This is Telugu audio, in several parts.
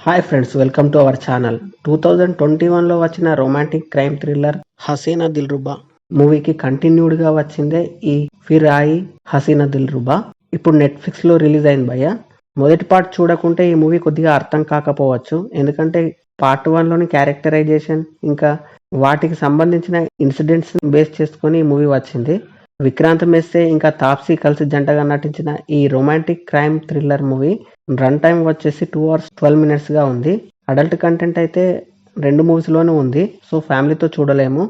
Hi friends, welcome to our channel. 2021లో వచ్చిన romantic crime thriller Haseen Dillruba మూవీకి కంటిన్యూడ్గా వచ్చిందే ఈ ఫిర్ ఆయి హసీనా దిల్రుబా. ఇప్పుడు నెట్ఫ్లిక్స్లో రిలీజ్ అయింది భయ్య. మొదటి పార్ట్ చూడకుంటే ఈ మూవీ కొద్దిగా అర్థం కాకపోవచ్చు, ఎందుకంటే పార్ట్ 1లోని క్యారెక్టరైజేషన్ ఇంకా వాటికి సంబంధించిన ఇన్సిడెంట్స్ బేస్ చేసుకొని ఈ మూవీ వచ్చింది. విక్రాంత్ మెస్సే ఇంకా తాప్సీ కలిసి జంటగా నటించిన ఈ romantic crime thriller movie run time వచ్చేసి 2 hours 12 minutes గా ఉంది. అడల్ట్ కంటెంట్ అయితే 2 మూవీస్లోనూ ఉంది, సో ఫ్యామిలీతో చూడలేము.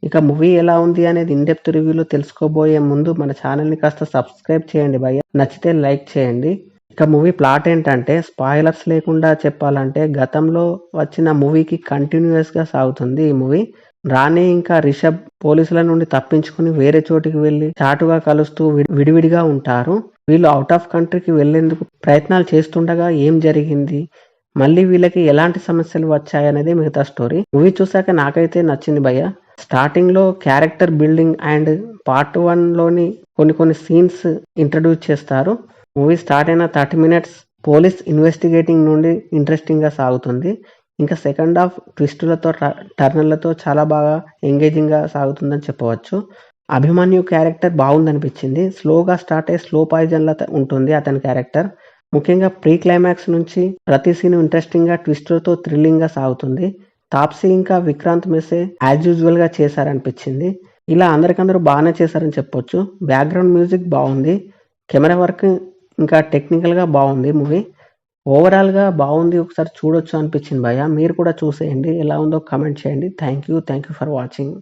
ఇక మూవీ ఎలా ఉంది అనేది ఇన్ డెప్త్ రివ్యూలో తెలుసుకోబోయే ముందు మన ఛానల్ని కాస్త సబ్స్క్రైబ్ చేయండి భయ్య, నచ్చితే లైక్ చేయండి. ఇక మూవీ ప్లాట్ ఏంటంటే, స్పాయిలర్స్ లేకుండా చెప్పాలంటే గతంలో వచ్చిన మూవీకి కంటిన్యూస్గా సాగుతుంది ఈ మూవీ. రాణి ఇంకా రిషబ్ పోలీసుల నుండి తప్పించుకుని వేరే చోటికి వెళ్లి చాటుగా కలుస్తూ విడివిడిగా ఉంటారు. వీళ్ళు అవుట్ ఆఫ్ కంట్రీకి వెళ్లేందుకు ప్రయత్నాలు చేస్తుండగా ఏం జరిగింది, మళ్ళీ వీళ్ళకి ఎలాంటి సమస్యలు వచ్చాయనేది మిగతా స్టోరీ. మూవీ చూసాక నాకైతే నచ్చింది భయ్య. స్టార్టింగ్ లో క్యారెక్టర్ బిల్డింగ్ అండ్ పార్ట్ 1లోని కొన్ని సీన్స్ ఇంట్రడ్యూస్ చేస్తారు. మూవీ స్టార్ట్ అయిన 30 minutes పోలీస్ ఇన్వెస్టిగేటింగ్ నుండి ఇంట్రెస్టింగ్ గా సాగుతుంది. ఇంకా సెకండ్ హాఫ్ ట్విస్టులతో టర్నర్లతో చాలా బాగా ఎంగేజింగ్ గా సాగుతుందని చెప్పవచ్చు. అభిమన్యు క్యారెక్టర్ బాగుందనిపించింది. స్లోగా స్టార్ట్ అయ్యి స్లో పాయిజన్ లా ఉంటుంది అతని క్యారెక్టర్. ముఖ్యంగా ప్రీ క్లైమాక్స్ నుంచి ప్రతి సీన్ ఇంట్రెస్టింగ్ గా ట్విస్టులతో థ్రిల్లింగ్ గా సాగుతుంది. తాప్సీ ఇంకా విక్రాంత్ మెస్సే యాజ్ యూజువల్ గా చేశారనిపించింది. ఇలా అందరికందరూ బాగానే చేశారని చెప్పొచ్చు. బ్యాక్గ్రౌండ్ మ్యూజిక్ బాగుంది, కెమెరా వర్క్ ఇంకా టెక్నికల్ గా బాగుంది. మూవీ ఓవరాల్ గా బాగుంది, ఒకసారి చూడొచ్చు అనిపించింది భయ్య. మీరు కూడా చూసేయండి, ఎలా ఉందో కామెంట్ చేయండి. Thank you for watching.